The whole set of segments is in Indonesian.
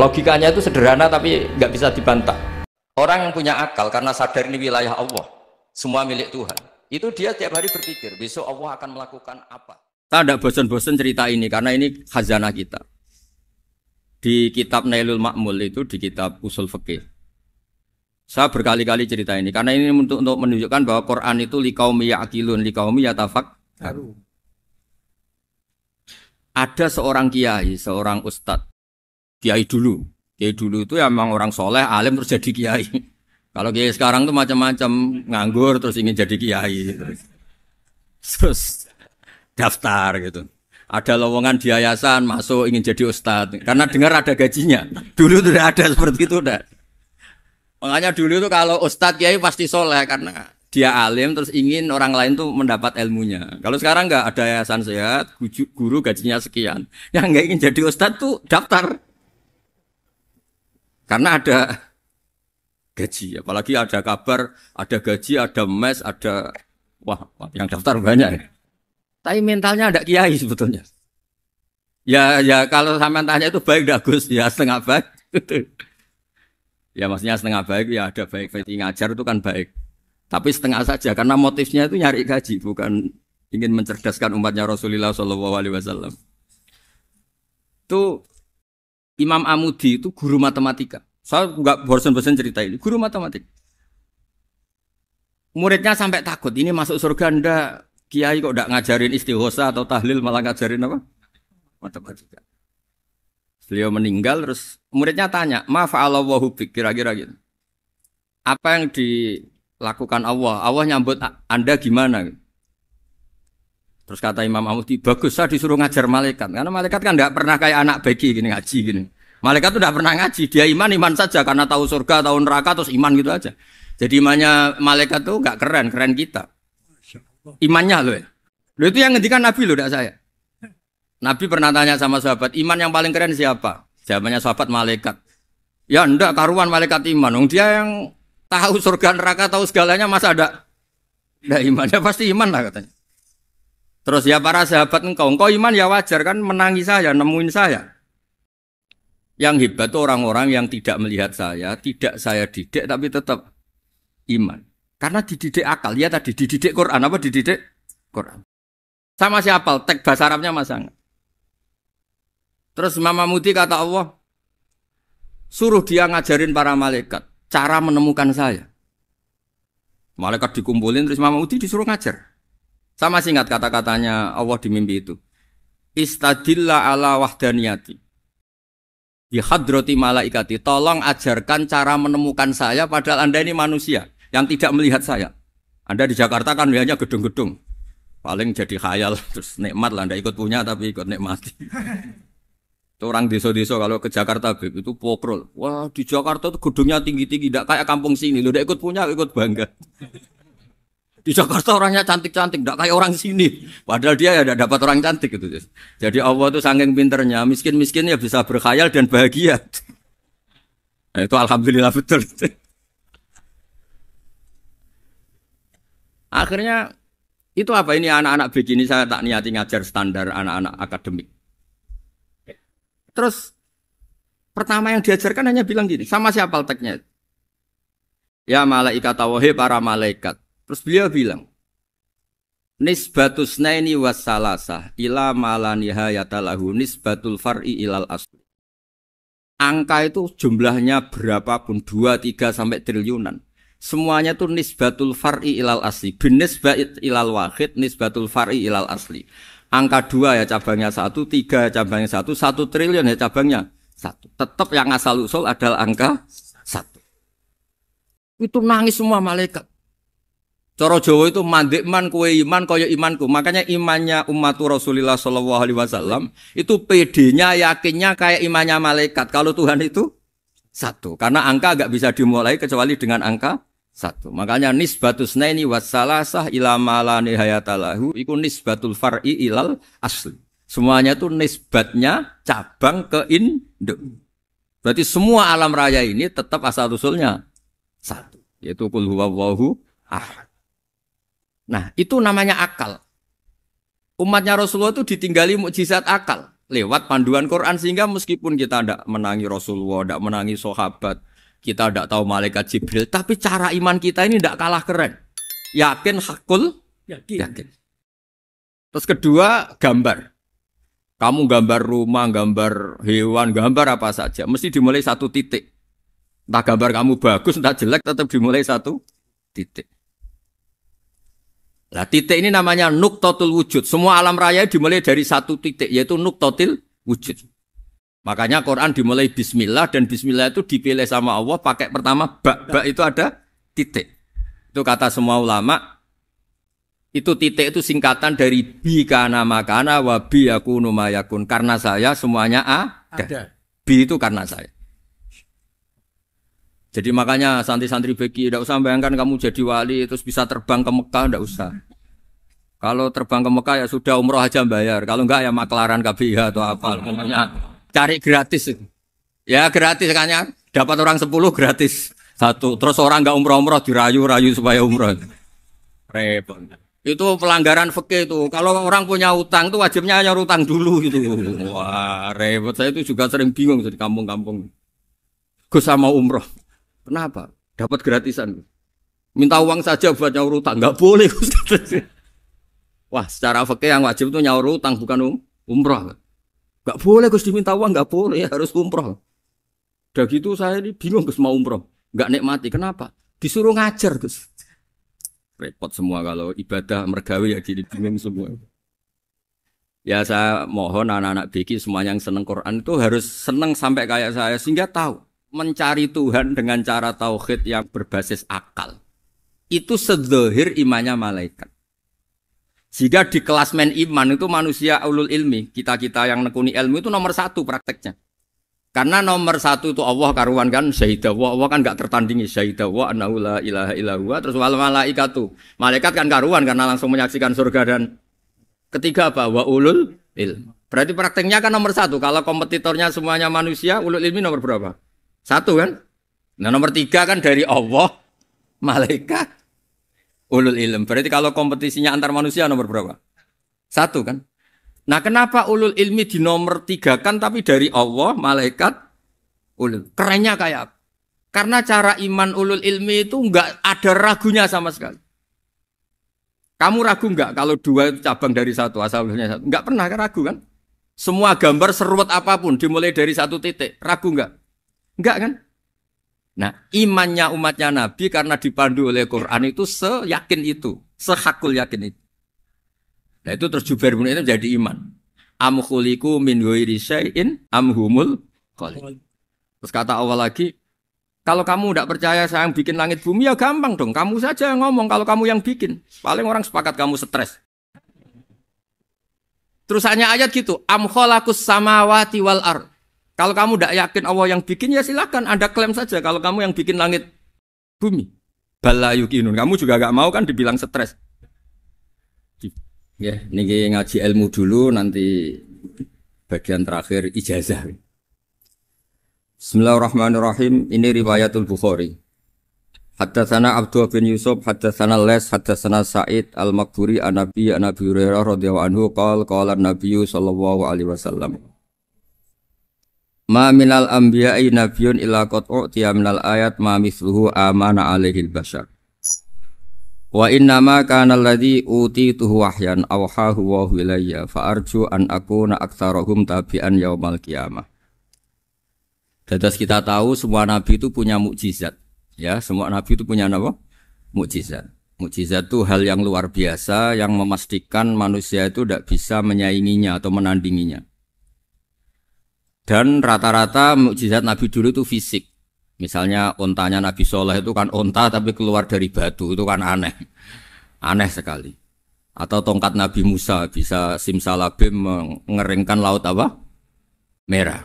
Logikanya itu sederhana tapi nggak bisa dibantah. Orang yang punya akal karena sadar ini wilayah Allah, semua milik Tuhan, itu dia tiap hari berpikir besok Allah akan melakukan apa. Saya tidak bosan-bosan cerita ini karena ini khazanah kita. Di kitab Nailul Ma'mul itu, di kitab Usul Fikih, saya berkali-kali cerita ini karena ini untuk menunjukkan bahwa Quran itu liqaumi ya'qilun, liqaumi yatafakkarun. Ada seorang kiai, seorang ustadz, kiai dulu itu ya memang orang soleh, alim terus jadi kiai. Kalau kiai sekarang tuh macam-macam, nganggur terus ingin jadi kiai, terus daftar gitu. Ada lowongan di yayasan, masuk ingin jadi ustadz karena dengar ada gajinya. Dulu tuh udah ada seperti itu udah. Makanya dulu tuh kalau ustadz kiai pasti soleh karena dia alim terus ingin orang lain tuh mendapat ilmunya. Kalau sekarang nggak ada yayasan sehat, guru gajinya sekian. Yang nggak ingin jadi ustadz tuh daftar. Karena ada gaji, apalagi ada kabar, ada gaji, ada mes, ada wah yang daftar banyak. Tapi mentalnya ada kiai sebetulnya. Ya kalau sampean tanya itu baik dah Gus, ya setengah baik. Ya maksudnya setengah baik ya ada baik ngajar itu kan baik. Tapi setengah saja karena motifnya itu nyari gaji, bukan ingin mencerdaskan umatnya Rasulullah SAW. Itu Imam Amudi itu guru matematika. Saya nggak bosan-bosan cerita ini. Guru matematika. Muridnya sampai takut, ini masuk surga ndak? Kiai kok ndak ngajarin istighosa atau tahlil malah ngajarin apa? Matematika. Beliau meninggal terus muridnya tanya, "Ma fa'alallahu bik?" Kira-kira gitu. Apa yang dilakukan Allah? Allah nyambut Anda gimana? Terus kata Imam Amudi, bagus saya disuruh ngajar malaikat. Karena malaikat kan ndak pernah kayak anak beki gini ngaji gini. Malaikat itu tidak pernah ngaji, dia iman saja karena tahu surga, tahu neraka terus iman gitu aja. Jadi imannya malaikat itu enggak keren kita. Imannya loh ya. Loh itu yang ngendikan Nabi loh, tidak saya. Nabi pernah tanya sama sahabat, iman yang paling keren siapa? Jawabannya sahabat malaikat. Ya enggak karuan malaikat iman. Dia yang tahu surga neraka, tahu segalanya masa ada imannya pasti iman lah katanya. Terus ya para sahabat engkau iman ya wajar kan menangi saya, nemuin saya. Yang hebat itu orang-orang yang tidak melihat saya, tidak saya didik tapi tetap iman. Karena dididik akal, ya tadi dididik Quran, apa dididik Quran. Sama siapa? Teks bahasa Arabnya masang. Terus Imam Amudi kata Allah, suruh dia ngajarin para malaikat cara menemukan saya. Malaikat dikumpulin terus Imam Amudi disuruh ngajar. Sama singkat kata-katanya Allah di mimpi itu. Istadilla ala wahdaniyati. Di hadrati malaikati, tolong ajarkan cara menemukan saya padahal Anda ini manusia yang tidak melihat saya. Anda di Jakarta kan lihatnya gedung-gedung. Paling jadi khayal, terus nikmat lah, Anda ikut punya tapi ikut nikmati. Itu orang desa-desa kalau ke Jakarta itu pokrol. Wah di Jakarta itu gedungnya tinggi-tinggi, tidak kayak kampung sini. Lu udah ikut punya, ikut bangga. Di Jakarta orangnya cantik-cantik, tidak kayak orang sini. Padahal dia ya tidak dapat orang cantik gitu. Jadi Allah itu saking pinternya, miskin-miskin ya bisa berkhayal dan bahagia. Nah, itu alhamdulillah betul. Akhirnya itu apa ini anak-anak begini saya tak niati ngajar standar anak-anak akademik. Terus pertama yang diajarkan hanya bilang gini, sama siapa teknya? Ya malaikat wahi para malaikat. Terus beliau bilang, nisbatus naini wassalasah ila malanihayatalahu nisbatul far'i ilal asli. Angka itu jumlahnya berapapun, 2, 3 sampai triliunan. Semuanya itu nisbatul far'i ilal asli. Binisbat ilal wahid, nisbatul far'i ilal asli. Angka 2 ya cabangnya 1, 3 ya cabangnya 1, 1 triliun ya cabangnya 1. Tetap yang asal usul adalah angka 1. Itu nangis semua malaikat. Cara Jawa itu mandekman kue iman kaya imanku. Makanya imannya umat Rasulullah SAW itu PD-nya, yakinnya kayak imannya malaikat. Kalau Tuhan itu 1. Karena angka agak bisa dimulai kecuali dengan angka 1. Makanya nisbatus naini wassalasah ila ma nihayatalahu iku nisbatul far'i ilal asli. Semuanya itu nisbatnya cabang ke induk. Berarti semua alam raya ini tetap asal usulnya 1. Yaitu qul huwallahu ahad. Nah, itu namanya akal. Umatnya Rasulullah itu ditinggali mukjizat akal. lewat panduan Quran sehingga meskipun kita tidak menangi Rasulullah, tidak menangi sahabat, kita tidak tahu malaikat Jibril, tapi cara iman kita ini tidak kalah keren. Yakin, hakul, yakin. Terus kedua, gambar. Kamu gambar rumah, gambar hewan, gambar apa saja, mesti dimulai satu titik. Entah gambar kamu bagus, entah jelek, tetap dimulai satu titik. Nah, titik ini namanya nuqtatul wujud. Semua alam raya dimulai dari satu titik, yaitu nuqtatil wujud. Makanya Quran dimulai bismillah, dan bismillah itu dipilih sama Allah pakai pertama ba itu ada titik. Itu kata semua ulama. Itu titik itu singkatan dari bi kana makana wa bi yakunu mayakun. Karena saya semuanya ada. Bi itu karena saya. Jadi makanya santri-santri beki tidak usah bayangkan kamu jadi wali terus bisa terbang ke Mekah, tidak usah. Kalau terbang ke Mekah ya sudah umroh aja bayar. Kalau enggak ya maklaran KBH atau apa. Pokoknya cari gratis. Ya gratis kan ya. Dapat orang 10 gratis. Satu. Terus orang enggak umroh-umroh dirayu-rayu supaya umroh. Repot. Itu pelanggaran fikih itu. Kalau orang punya utang itu wajibnya nyaur utang dulu gitu. Wah, repot. Saya itu juga sering bingung di kampung-kampung. Gus sama umroh. Kenapa? Dapat gratisan. Minta uang saja buat nyaur utang. Enggak boleh. Wah, secara fikih yang wajib itu nyaur utang bukan umroh. Enggak boleh Gus diminta uang, enggak boleh, harus umroh. Udah gitu saya ini bingung Gus mau umroh. Enggak nikmati. Kenapa? Disuruh ngajar Gus. Repot semua kalau ibadah mergawe ya jadi bingung semua. Ya saya mohon anak-anak BK semuanya yang seneng Quran itu harus seneng sampai kayak saya sehingga tahu mencari Tuhan dengan cara tauhid yang berbasis akal. Itu sedzahir imannya malaikat. Jika di kelasmen iman itu manusia ulul ilmi, kita-kita yang nekuni ilmu itu nomor 1 prakteknya. Karena nomor 1 itu Allah karuan kan syahidah wa, Allah kan enggak tertandingi syahidah wa annahu la ilaha illa huwa, terus wal malaikatu. Malaikat kan karuan karena langsung menyaksikan surga, dan ketiga apa? Wa ulul ilm. Berarti prakteknya kan nomor 1. Kalau kompetitornya semuanya manusia, ulul ilmi nomor berapa? 1 kan? Nah nomor 3 kan dari Allah, malaikat, ulul ilm. Berarti kalau kompetisinya antar manusia nomor berapa? 1 kan? Nah kenapa ulul ilmi di nomor 3 kan tapi dari Allah, malaikat, ulul. Kerennya kayak apa? Karena cara iman ulul ilmi itu enggak ada ragunya sama sekali. Kamu ragu enggak kalau 2 itu cabang dari 1, asalnya 1? Enggak pernah ragu kan? Semua gambar seruat apapun dimulai dari 1 titik. Ragu enggak? Enggak kan? Nah imannya umatnya Nabi karena dipandu oleh Quran itu seyakin itu. Sehakul yakin itu. Nah itu terus Jubair bin Mut'im jadi iman. Am khuliqu min ghairi syai'in am humul khaliq. Terus kata Allah lagi, kalau kamu tidak percaya saya yang bikin langit bumi ya gampang dong. Kamu saja yang ngomong kalau kamu yang bikin. Paling orang sepakat kamu stres. Terus hanya ayat gitu, am khalaqus samawati wal ard. Kalau kamu tidak yakin Allah yang bikin ya silakan Anda klaim saja kalau kamu yang bikin langit bumi. Bala yuqinun. Kamu juga gak mau kan dibilang stres. Ya, ini ngaji ilmu dulu, nanti bagian terakhir ijazah. Bismillahirrahmanirrahim. Ini riwayatul Bukhari. Haddatsana Abdullah bin Yusuf, haddatsana Les, haddatsana Sa'id al-Maqburi an Nabi Hurairah radhiyallahu anhu qala an-nabiy sallallahu alaihi wasallam. Ma minal anbiya'i nabiyyun illa qad u'tiya minal ayat ma mithluhu amana alaihi al-bashar. Wa innama kana alladhi utituhu wahyan awhahu wa ilayya fa arju an akuna aktsarahum tabi'an yaumal qiyamah. Dados kita tahu semua nabi itu punya mukjizat. Ya, semua nabi itu punya apa? Mukjizat. Mukjizat itu hal yang luar biasa yang memastikan manusia itu tidak bisa menyainginya atau menandinginya. Dan rata-rata mukjizat nabi dulu itu fisik. Misalnya ontanya Nabi Soleh itu kan onta tapi keluar dari batu, itu kan aneh. Aneh sekali. Atau tongkat Nabi Musa bisa simsalabim mengeringkan laut apa? Merah.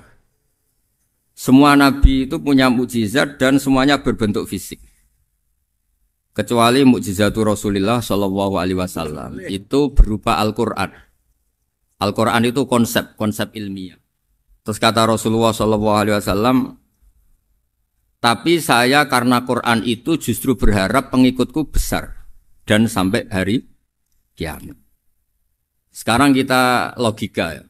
Semua Nabi itu punya mukjizat dan semuanya berbentuk fisik. Kecuali mukjizatul Rasulullah Shallallahu Alaihi Wasallam itu berupa Al-Quran. Al-Quran itu konsep ilmiah. Terus kata Rasulullah Shallallahu Alaihi Wasallam, tapi saya karena Quran itu justru berharap pengikutku besar dan sampai hari kiamat. Sekarang kita logika ya.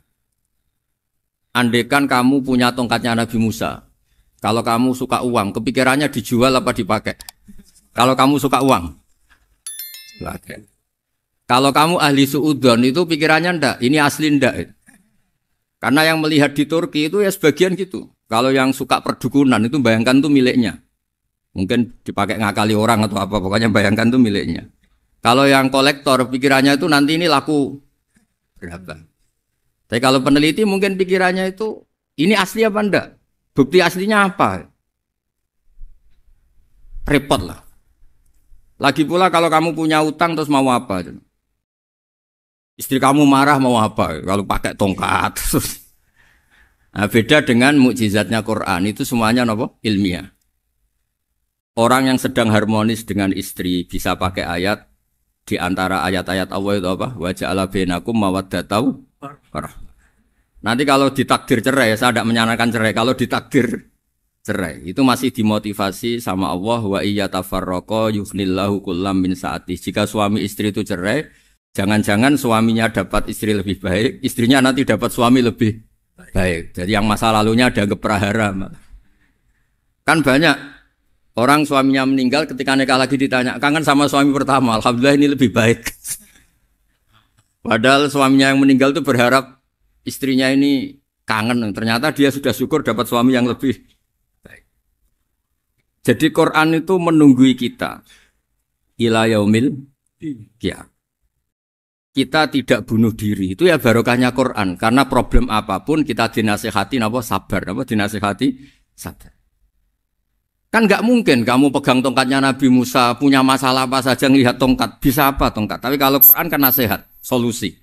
Andekan kamu punya tongkatnya Nabi Musa. Kalau kamu suka uang, kepikirannya dijual apa dipakai? Kalau kamu suka uang, pakai. Kalau kamu ahli suudon itu pikirannya ndak, ini asli ndak. Karena yang melihat di Turki itu ya sebagian gitu. Kalau yang suka perdukunan itu bayangkan tuh miliknya. Mungkin dipakai ngakali orang atau apa, pokoknya bayangkan tuh miliknya. Kalau yang kolektor pikirannya itu nanti ini laku berapa. Tapi kalau peneliti mungkin pikirannya itu ini asli apa enggak? Bukti aslinya apa? Repot lah. Lagi pula kalau kamu punya utang terus mau apa? Istri kamu marah mau apa? Kalau pakai tongkat. Nah, beda dengan mukjizatnya Quran itu semuanya apa? Ilmiah. Orang yang sedang harmonis dengan istri bisa pakai ayat di antara ayat-ayat Allah itu apa? Wa ja'ala bainakum mawaddatau warahmah. Nanti kalau ditakdir cerai, saya tidak menyarankan cerai. Kalau ditakdir cerai, itu masih dimotivasi sama Allah wa iyyatafarraqa yughnillahu kullam min sa'ati. Jika suami istri itu cerai, jangan-jangan suaminya dapat istri lebih baik, istrinya nanti dapat suami lebih baik. Jadi yang masa lalunya dianggap prahara. Kan banyak orang suaminya meninggal ketika nikah lagi ditanya, kangen sama suami pertama, alhamdulillah ini lebih baik. Padahal suaminya yang meninggal itu berharap istrinya ini kangen, ternyata dia sudah syukur dapat suami yang lebih baik. Jadi Quran itu menunggui kita ila yaumil qiyamah. Kita tidak bunuh diri, itu ya barokahnya Quran. Karena problem apapun kita dinasihati apa sabar, apa dinasihati sabar. Kan nggak mungkin kamu pegang tongkatnya Nabi Musa, punya masalah apa saja ngelihat tongkat, bisa apa tongkat. Tapi kalau Quran kan nasihat, solusi.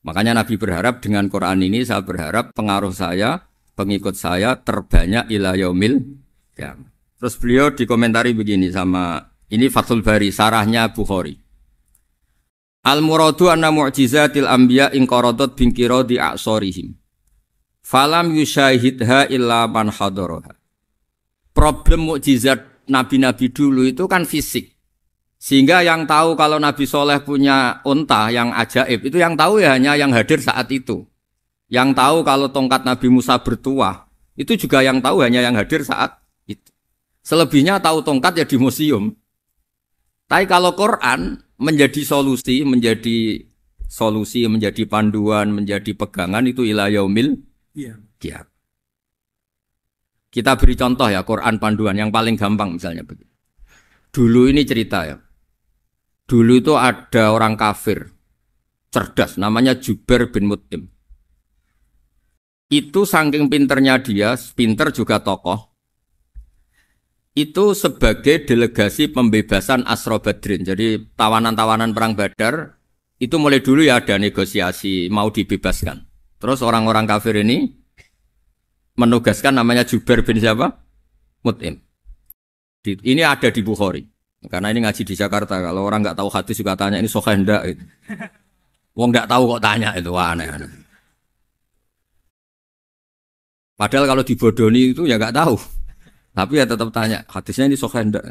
Makanya Nabi berharap dengan Quran ini, saya berharap pengaruh saya, pengikut saya terbanyak ila yaumil qiyamah. Terus beliau dikomentari begini sama, ini Fathul Bari, sarahnya Bukhari. Al-muradu anna mu'jizatil anbiya inqaradat binqiradi a'sorihim. Falam yusyahidha illa man hadaraha. Problem mukjizat nabi-nabi dulu itu kan fisik. Sehingga yang tahu kalau Nabi Soleh punya unta yang ajaib, itu yang tahu ya hanya yang hadir saat itu. Yang tahu kalau tongkat Nabi Musa bertuah, itu juga yang tahu hanya yang hadir saat itu. Selebihnya tahu tongkat ya di museum. Tapi kalau Quran menjadi solusi, menjadi panduan, menjadi pegangan itu ila yaumil qiyamah. Kita beri contoh ya Quran panduan yang paling gampang misalnya begini. Dulu ini cerita ya. Dulu itu ada orang kafir cerdas namanya Jubair bin Mut'im. Itu saking pinternya dia, pinter juga tokoh. Itu sebagai delegasi pembebasan Asra Badrin. Jadi tawanan-tawanan perang Badar itu mulai dulu ya ada negosiasi mau dibebaskan. Terus orang-orang kafir ini menugaskan namanya Jubair bin siapa? Mut'im. Ini ada di Bukhari. Karena ini ngaji di Jakarta. Kalau orang nggak tahu hadis juga tanya ini sahih ndak itu. Wong nggak tahu kok tanya itu aneh-aneh. Padahal kalau dibodoni itu ya nggak tahu. Tapi ya tetap tanya, hadisnya ini sahih ndak?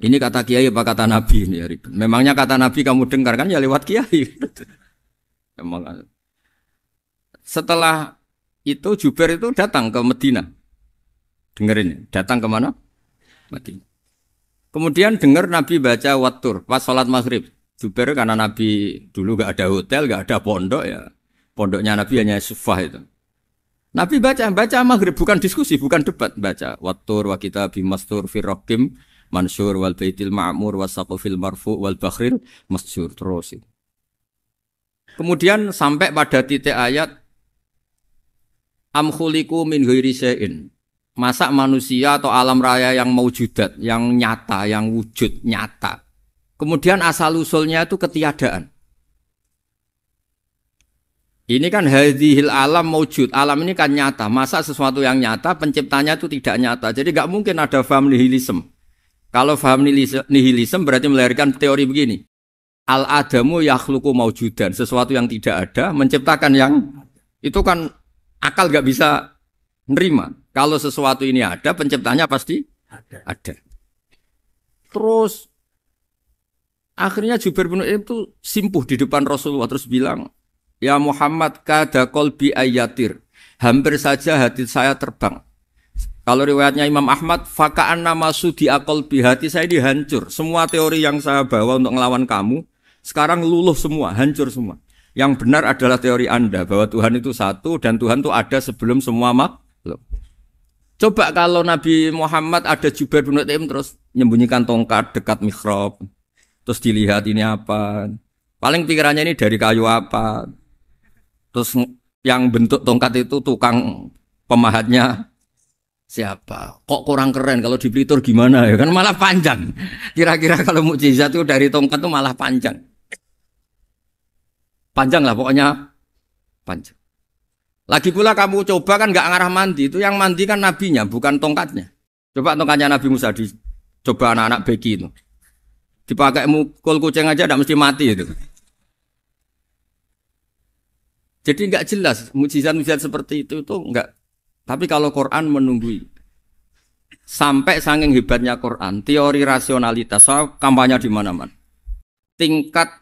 Ini kata kiai apa kata nabi ini ya ribet. Memangnya kata nabi kamu dengar kan ya lewat kiai. Memang. Setelah itu Jubair itu datang ke Medina. Dengerin, datang ke mana? Medina. Kemudian dengar Nabi baca Wattur pas sholat maghrib. Jubair karena Nabi dulu gak ada hotel, gak ada pondok ya. Pondoknya Nabi hanya sufah itu. Nabi baca maghrib, bukan diskusi, bukan debat, baca Wattur wa kitabi mastur firrokim mansur wal baitil ma'mur wasaqufil marfu wal bakhril masjur terus. Kemudian sampai pada titik ayat am khuliqu min ghairi syai'in. Masa manusia atau alam raya yang maujudat, yang nyata, yang wujud nyata. Kemudian asal usulnya itu ketiadaan. Ini kan hadhil alam maujud, alam ini kan nyata. Masa sesuatu yang nyata penciptanya itu tidak nyata. Jadi nggak mungkin ada faham nihilisme. Kalau faham nihilisme berarti melahirkan teori begini. Al-adamu yakhluqu maujudan, sesuatu yang tidak ada menciptakan yang itu kan akal nggak bisa nerima. Kalau sesuatu ini ada, penciptanya pasti ada. Terus akhirnya Jubair bin Mut'im itu simpuh di depan Rasulullah terus bilang, Ya Muhammad kada qalbi ayatir. Hampir saja hati saya terbang. Kalau riwayatnya Imam Ahmad, faka'an nama sudi qalbi, hati saya dihancur. Semua teori yang saya bawa untuk ngelawan kamu sekarang luluh semua, hancur semua. Yang benar adalah teori Anda bahwa Tuhan itu satu dan Tuhan itu ada sebelum semua makhluk. Coba kalau Nabi Muhammad ada Jubair bin Mut'im terus menyembunyikan tongkat dekat mihrab. Terus dilihat ini apa. Paling pikirannya ini dari kayu apa. Terus yang bentuk tongkat itu tukang pemahatnya siapa? Kok kurang keren kalau di Blitur gimana ya? Kan malah panjang. Kira-kira kalau mukjizat itu dari tongkat itu malah panjang. Panjang lah pokoknya panjang. Lagi pula kamu coba kan nggak ngarah mandi. Itu yang mandi kan nabinya bukan tongkatnya. Coba tongkatnya Nabi Musa dicoba anak-anak beki itu. Dipakai mukul kucing aja tidak mesti mati itu. Jadi nggak jelas mukjizat-mukjizat seperti itu nggak. Tapi kalau Quran menunggui sampai saking hebatnya Quran, teori rasionalitas, soal kampanye di mana-mana. Tingkat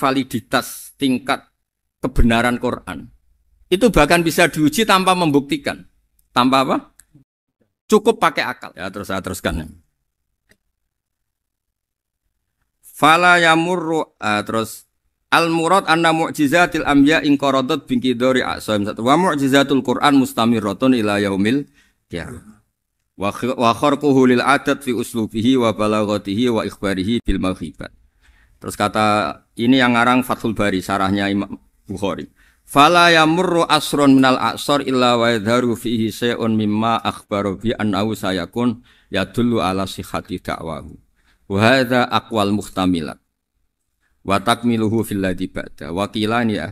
validitas, tingkat kebenaran Quran itu bahkan bisa diuji tanpa membuktikan. Tanpa apa? Cukup pakai akal. Ya terus saya teruskan. Fala yamurru terus al-murad anna mu'jizatil anbiya in qaradat binqidari a'sam wa mu'jizatul Qur'an mustamirratun ila yaumil qiyamah. Wa kharquhu lil adat fi uslubihi wa balaghatihi wa ikhbarihi bil maghibat. Terus kata ini yang ngarang Fathul Bari sarahnya Imam Bukhari. Fala yamurru asrun minal a'sar illa wa yadharu fihi shay'un mimma akhbaru bi annahu sayakun yadullu ala sihhati da'wahu. Wa hadza aqwal muhtamilat. Wa takmiluhu fil ladzi ba'da wa qilani ya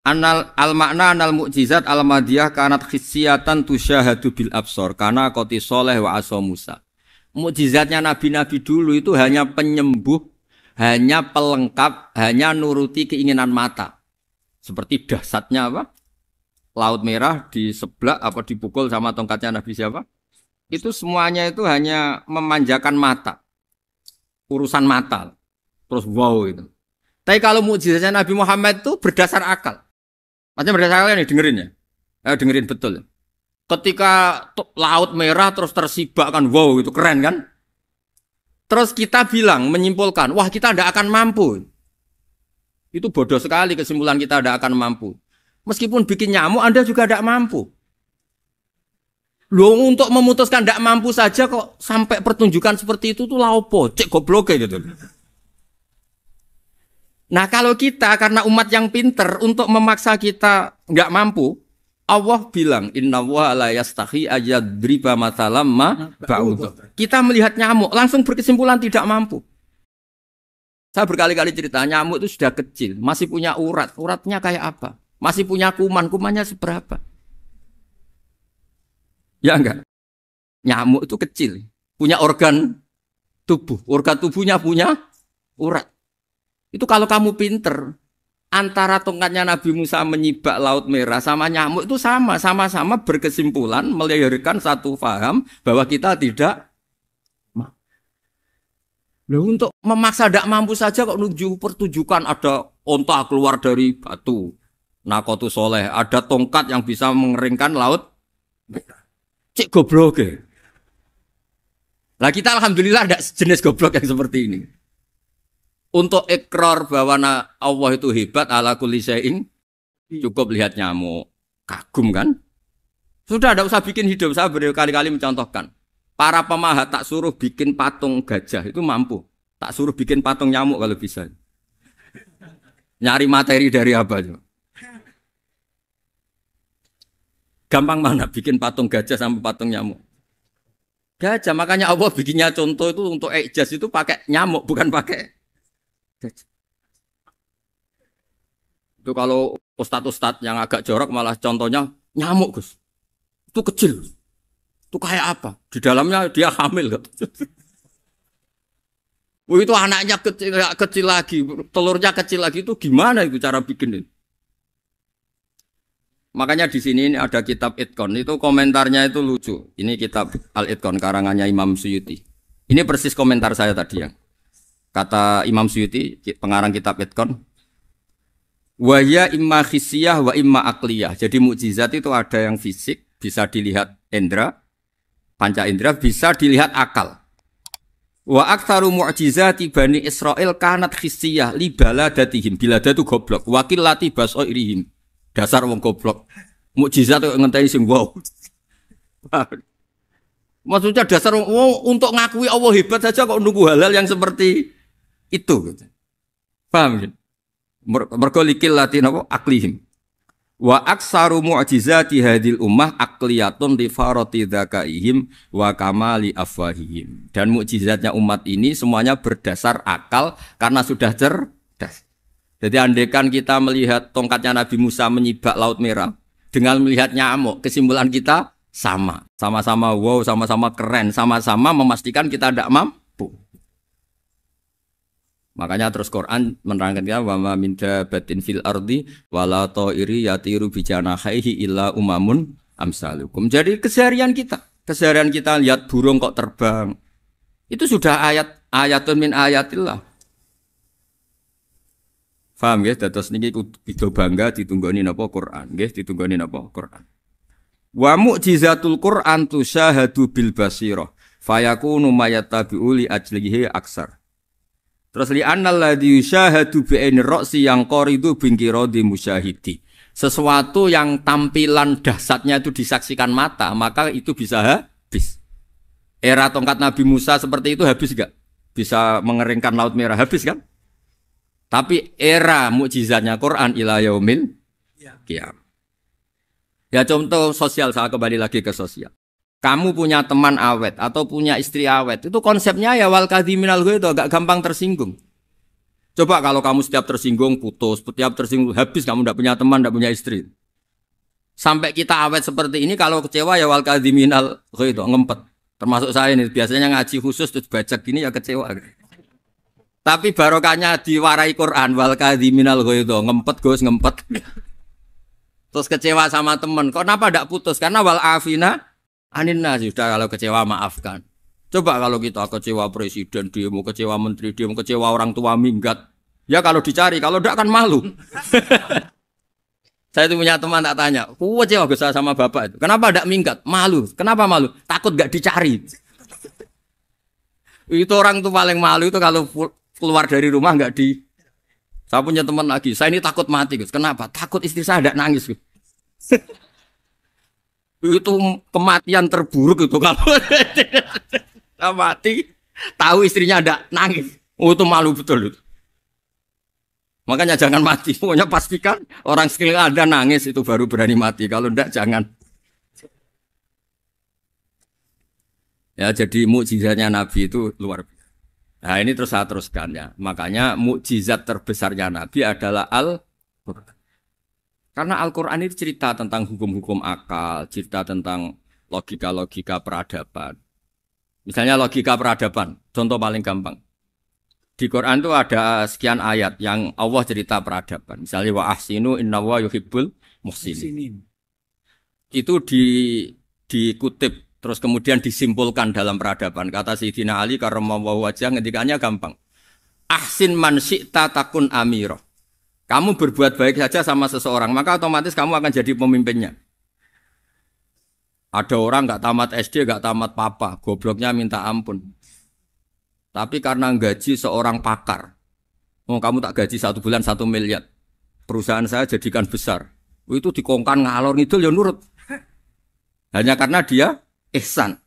anal al makna anal mukjizat al madiyah kanat khissiyatan tusyahadu bil absar kana qati soleh wa asa Musa. Mukjizatnya nabi-nabi dulu itu hanya penyembuh, hanya pelengkap, hanya nuruti keinginan mata. Seperti dahsyatnya apa? Laut Merah diseblak apa dipukul sama tongkatnya Nabi siapa? Itu semuanya itu hanya memanjakan mata. Urusan mata. Terus wow itu. Tapi kalau mukjizatnya Nabi Muhammad itu berdasar akal. Maksudnya berdasar akal nih dengerin ya. Dengerin betul. Ketika Laut Merah terus tersibak kan wow itu keren kan. Terus kita bilang menyimpulkan wah kita tidak akan mampu. Itu bodoh sekali kesimpulan kita tidak akan mampu. Meskipun bikin nyamuk Anda juga tidak mampu. Loh untuk memutuskan tidak mampu saja kok sampai pertunjukan seperti itu tuh laopo cek goblok gitu. Nah kalau kita karena umat yang pinter untuk memaksa kita nggak mampu, Allah bilang Inna wa la yastahi ayadriba mathalam ma ba'ud. Kita melihat nyamuk langsung berkesimpulan tidak mampu. Saya berkali-kali cerita nyamuk itu sudah kecil, masih punya urat, uratnya kayak apa? Masih punya kuman, kumannya seberapa? Ya enggak? Nyamuk itu kecil, punya organ tubuhnya punya urat. Itu kalau kamu pinter, antara tongkatnya Nabi Musa menyibak Laut Merah sama nyamuk itu sama-sama berkesimpulan melahirkan satu faham bahwa kita tidak mampu. Loh, untuk memaksa tidak mampu saja kok nuju pertunjukan ada onta keluar dari batu, Naqatu Soleh, ada tongkat yang bisa mengeringkan Laut Merah. Cek goblok ya. Lah kita alhamdulillah ada jenis goblok yang seperti ini. Untuk ikrar bahwa Allah itu hebat ala kulli syai'in cukup lihat nyamuk, kagum kan? Sudah tidak usah bikin hidup. Saya berkali-kali mencontohkan. Para pemahat tak suruh bikin patung gajah itu mampu. Tak suruh bikin patung nyamuk kalau bisa. Nyari materi dari apa itu? Gampang mana bikin patung gajah sama patung nyamuk? Gajah, makanya Allah bikinnya contoh itu untuk ijaz itu pakai nyamuk bukan pakai gajah. Itu kalau ustadz-ustadz yang agak jorok malah contohnya nyamuk Gus. Itu kecil. Itu kayak apa? Di dalamnya dia hamil. Itu anaknya kecil lagi, telurnya kecil lagi itu gimana itu cara bikin itu? Makanya di sini ini ada kitab Itqan, itu komentarnya itu lucu. Ini kitab Al-Itqan karangannya Imam Suyuti. Ini persis komentar saya tadi yang kata Imam Suyuti, pengarang kitab Itqan. Wa ya imma khissiyah wa imma akliyah. Jadi mukjizat itu ada yang fisik, bisa dilihat indra, panca indra, bisa dilihat akal. Wa aktsaru mu'jizati Bani Israil kanat khissiyah li baladatihim. Bilada itu goblok. Wakil lati basoirihim. Dasar wong goblok. Mukjizat kok ngenteni sing wow. Maksudnya dasar untuk ngakui Allah hebat saja kok nunggu halal yang seperti itu. Paham? Mergo likil lati napa aklihim. Wa aksaru mu'jizati hadil ummah akliyatun li farati dzakaihim wa kamali afwahihim. Dan mukjizatnya umat ini semuanya berdasar akal karena sudah cerdas. Jadi andekan kita melihat tongkatnya Nabi Musa menyibak Laut Merah dengan melihat nyamuk, kesimpulan kita sama. Sama-sama wow, sama-sama keren, sama-sama memastikan kita tidak mampu. Makanya terus Quran menerangkan ya wa ma min dabatin fil ardi wala ta'iri yatiru bi janahihi illa umamun amsalukum. Jadi keseharian kita lihat burung kok terbang. Itu sudah ayatun min ayatillah. Paham nggih? Dados niki kudu bangga ditunggoni napa Quran, nggih ditunggoni napa Quran. Wa mu'jizatul Quran tusyahadu bil basirah fayakunu mayatabi'u li ajlihi aksar. Terus li annal ladzi yusyahadu bi ainir ra'si yang qaridu bingkiradi musyahidi. Sesuatu yang tampilan dahsyatnya itu disaksikan mata, maka itu bisa habis. Era tongkat Nabi Musa seperti itu habis enggak? Bisa mengeringkan Laut Merah, habis kan? Tapi era mukjizatnya Quran ila yaumil qiyamah. Ya contoh sosial, saya kembali lagi ke sosial. Kamu punya teman awet atau punya istri awet, itu konsepnya ya wal kadhiminal ghaidh, agak gampang tersinggung. Coba kalau kamu setiap tersinggung putus, setiap tersinggung habis, kamu tidak punya teman, tidak punya istri. Sampai kita awet seperti ini, kalau kecewa ya wal kadhiminal ghaidh, ngempet. Termasuk saya ini, biasanya ngaji khusus terus baca gini ya kecewa. Tapi barokahnya diwarai Quran wal kadhiminal ghaidh, ngempet Gus, ngempet. Terus kecewa sama teman, kenapa tidak putus? Karena wal afina Aninna sudah, kalau kecewa maafkan. Coba kalau kita kecewa presiden demo, kecewa menteri demo, kecewa orang tua minggat. Ya kalau dicari, kalau tidak kan malu. Saya itu punya teman tak tanya, kecewa Gus sama bapak itu. Kenapa tidak minggat? Malu. Kenapa malu? Takut gak dicari. Itu orang tuh paling malu itu kalau keluar dari rumah nggak di. Saya punya teman lagi, saya ini takut mati Gus. Kenapa? Takut istri saya tidak nangis Gus. Itu kematian terburuk itu kalau mati tahu istrinya ada nangis, itu malu betul itu. Makanya jangan mati, pokoknya pastikan orang sekeliling ada nangis itu baru berani mati, kalau enggak jangan. Ya jadi mukjizatnya Nabi itu luar biasa. Nah ini terus saya teruskan ya, makanya mukjizat terbesarnya Nabi adalah Al-Quran. Karena Al-Quran itu cerita tentang hukum-hukum akal, cerita tentang logika-logika peradaban. Misalnya logika peradaban, contoh paling gampang. Di Quran itu ada sekian ayat yang Allah cerita peradaban. Misalnya wa ahsinu innallaha yuhibbul muhsinin. Itu dikutip, terus kemudian disimpulkan dalam peradaban. Kata Sayyidina Ali karramallahu wajhah ngendikannya gampang. Ahsin man syi'ta takun amirah. Kamu berbuat baik saja sama seseorang, maka otomatis kamu akan jadi pemimpinnya. Ada orang nggak tamat SD, nggak tamat papa, gobloknya minta ampun. Tapi karena gaji seorang pakar, kamu tak gaji 1 bulan 1 miliar, perusahaan saya jadikan besar. Itu dikongkan ngalor ngidul ya nurut. Hanya karena dia ihsan.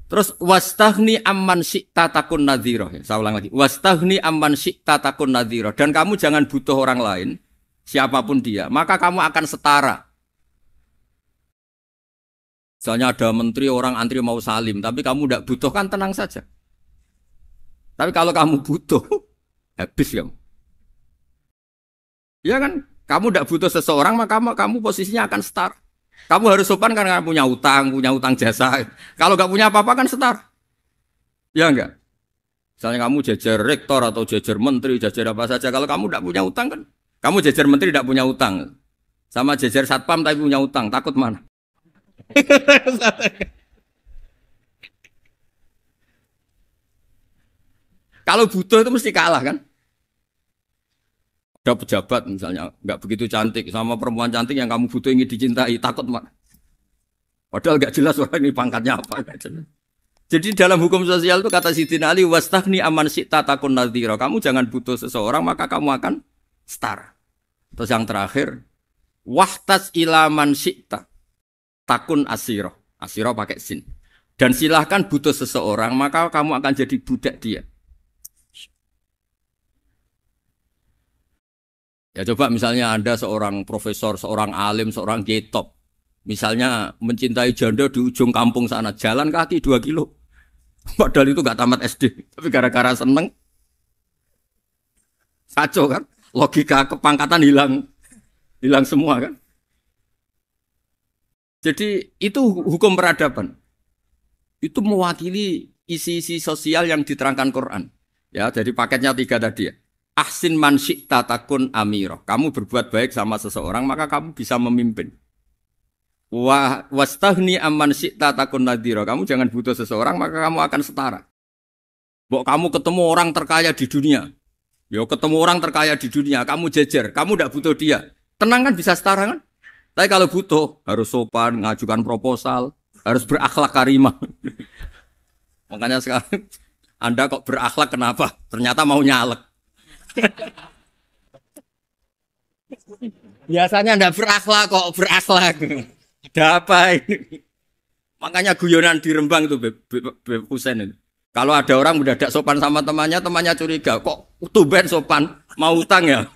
Terus wastaghni amman syi'ta takun nadhira. Saya ulang lagi. Wastaghni amman syi'ta takun nadhira. Dan kamu jangan butuh orang lain, siapapun dia, maka kamu akan setara. Misalnya ada menteri orang antri mau salim, tapi kamu tidak butuh, kan tenang saja. Tapi kalau kamu butuh, habis kamu. Ya kan? Kamu tidak butuh seseorang, maka kamu posisinya akan setara. Kamu harus sopan karena punya utang jasa. Kalau nggak punya apa-apa kan setara. Ya enggak? Misalnya kamu jajar rektor atau jajar menteri, jajar apa saja. Kalau kamu tidak punya utang kan, kamu jajar menteri tidak punya utang. Sama jajar satpam tapi punya utang, takut mana? Kalau butuh itu mesti kalah kan? Ada pejabat misalnya nggak begitu cantik sama perempuan cantik yang kamu butuh ingin dicintai, takut mak. Padahal nggak jelas orang ini pangkatnya apa. Jadi dalam hukum sosial itu kata Sidina Ali, wastahni aman syi'ta takun nadhira. Kamu jangan butuh seseorang maka kamu akan setara. Terus yang terakhir, wahtas ilaman syi'ta takun asiro. Asiro pakai sin. Dan silahkan butuh seseorang maka kamu akan jadi budak dia. Ya coba misalnya Anda seorang profesor, seorang alim, seorang getop. Misalnya mencintai janda di ujung kampung sana, jalan kaki 2 kilo. Padahal itu gak tamat SD. Tapi gara-gara seneng, kacau kan? Logika kepangkatan hilang semua kan? Jadi itu hukum peradaban. Itu mewakili isi-isi sosial yang diterangkan Quran. Ya, jadi paketnya 3 tadi ya. Ahsin man syi'ta takun amiro. Kamu berbuat baik sama seseorang, maka kamu bisa memimpin. Wastahni amman syi'ta takun nadhira. Kamu jangan butuh seseorang, maka kamu akan setara. Bok kamu ketemu orang terkaya di dunia. Yo ketemu orang terkaya di dunia, kamu jejer, kamu tidak butuh dia. Tenang kan bisa setara kan? Tapi kalau butuh, harus sopan, ngajukan proposal, harus berakhlak karimah. Makanya sekarang, Anda kok berakhlak kenapa? Ternyata mau nyalek. Biasanya Anda berakhlak kok berakhlak. Ada apa ini? Makanya guyonan di Rembang itu Beb Husain itu. Kalau ada orang mendadak sopan sama temannya, temannya curiga, kok tumben sopan, mau utang ya?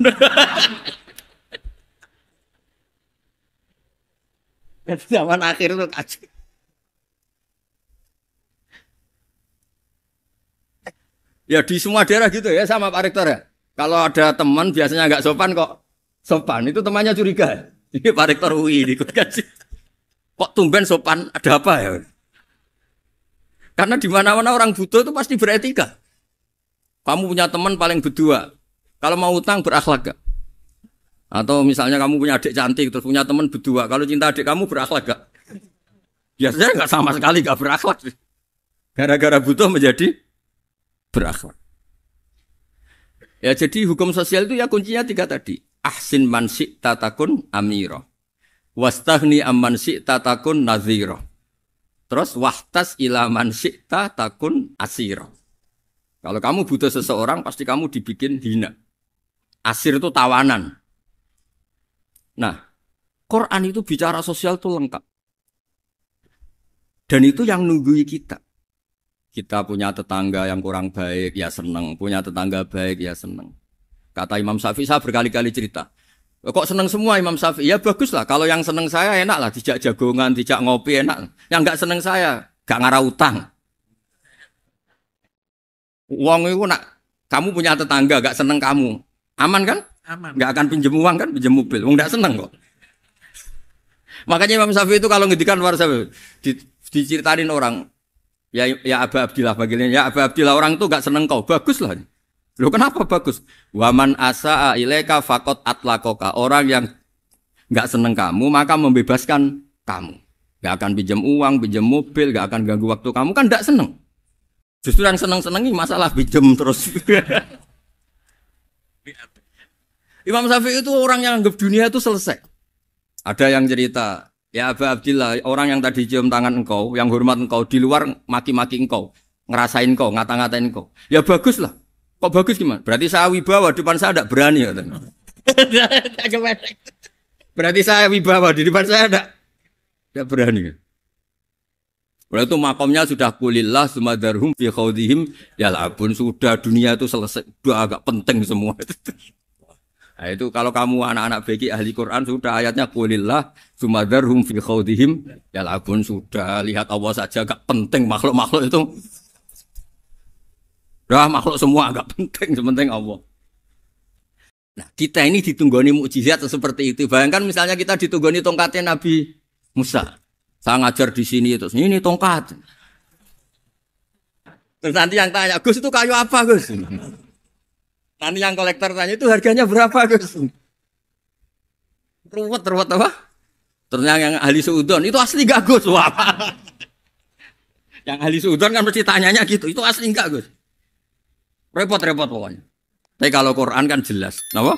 Zaman akhir itu kacau. Ya di semua daerah gitu ya sama Pak Rektor ya. Kalau ada teman biasanya nggak sopan kok sopan, itu temannya curiga. Ini Pak Rektor UI ini kok tumben sopan, ada apa ya? Karena di mana-mana orang butuh itu pasti beretika. Kamu punya teman paling berdua, kalau mau utang berakhlak gak? Atau misalnya kamu punya adik cantik terus punya teman berdua, kalau cinta adik kamu berakhlak gak? Biasanya nggak sama sekali nggak berakhlak. Gara-gara butuh menjadi berakhlak. Ya jadi hukum sosial itu ya kuncinya 3 tadi. Ahsin man syi'ta takun amira. Wastahni amman syi'ta takun nadhira. Terus wahtas ila man syi'ta takun asira. Kalau kamu butuh seseorang pasti kamu dibikin hina. Asir itu tawanan. Nah, Quran itu bicara sosial itu lengkap. Dan itu yang nunggui kita. Kita punya tetangga yang kurang baik, ya seneng. Punya tetangga baik, ya seneng. Kata Imam Syafi'i, saya berkali-kali cerita. Kok seneng semua Imam Syafi'i? Ya bagus lah. Kalau yang seneng saya enak lah. Dijak jagongan, dijak ngopi enak. Yang nggak seneng saya, gak ngarah utang. Uang itu nak, kamu punya tetangga gak seneng kamu. Aman kan? Aman. Gak akan pinjem uang kan, pinjem mobil. Uang gak seneng kok. Makanya Imam Syafi'i itu kalau ngedikan luar Syafi'i, diceritain orang. Ya Aba Abdillah bagiannya. Ya Aba Abdillah orang itu gak seneng kau. Bagus lah. Loh kenapa bagus? Waman asa'a ilaika faqad atlaqaka. Orang yang enggak seneng kamu maka membebaskan kamu. Enggak akan pinjam uang, pinjam mobil, enggak akan ganggu waktu kamu kan enggak seneng. Justru yang seneng-senengi masalah pinjam terus. Imam Syafi'i itu orang yang anggap dunia itu selesai. Ada yang cerita, ya Aba Abdillah, orang yang tadi cium tangan engkau, yang hormat engkau di luar maki-maki engkau, ngerasain engkau, ngata-ngatain engkau. Ya bagus lah. Kok bagus gimana? Berarti saya wibawa, depan saya tidak berani. Berarti saya wibawa, di depan saya tidak berani. Berarti itu makomnya sudah kulillah, sumadarhum fi khawdihim, yal'abun, sudah dunia itu selesai, sudah agak penting semua. Nah itu kalau kamu anak-anak beki ahli Quran, sudah ayatnya kulillah, sumadarhum fi khawdihim, yal'abun, sudah lihat Allah saja agak penting, makhluk-makhluk itu. Dah makhluk semua agak penting, sepenting Allah. Nah, kita ini ditunggoni mukjizat seperti itu. Bayangkan misalnya kita ditunggoni tongkatnya Nabi Musa. Saya ngajar di sini terus ini tongkat. Terus nanti yang tanya, Gus itu kayu apa, Gus? Nanti yang kolektor tanya itu harganya berapa, Gus? Ruwet apa? Terus yang ahli suudon itu asli enggak, Gus? Wah. Yang ahli suudon kan mesti tanyanya gitu, itu asli enggak, Gus? Repot pokoknya. Tapi kalau Quran kan jelas. Kenapa?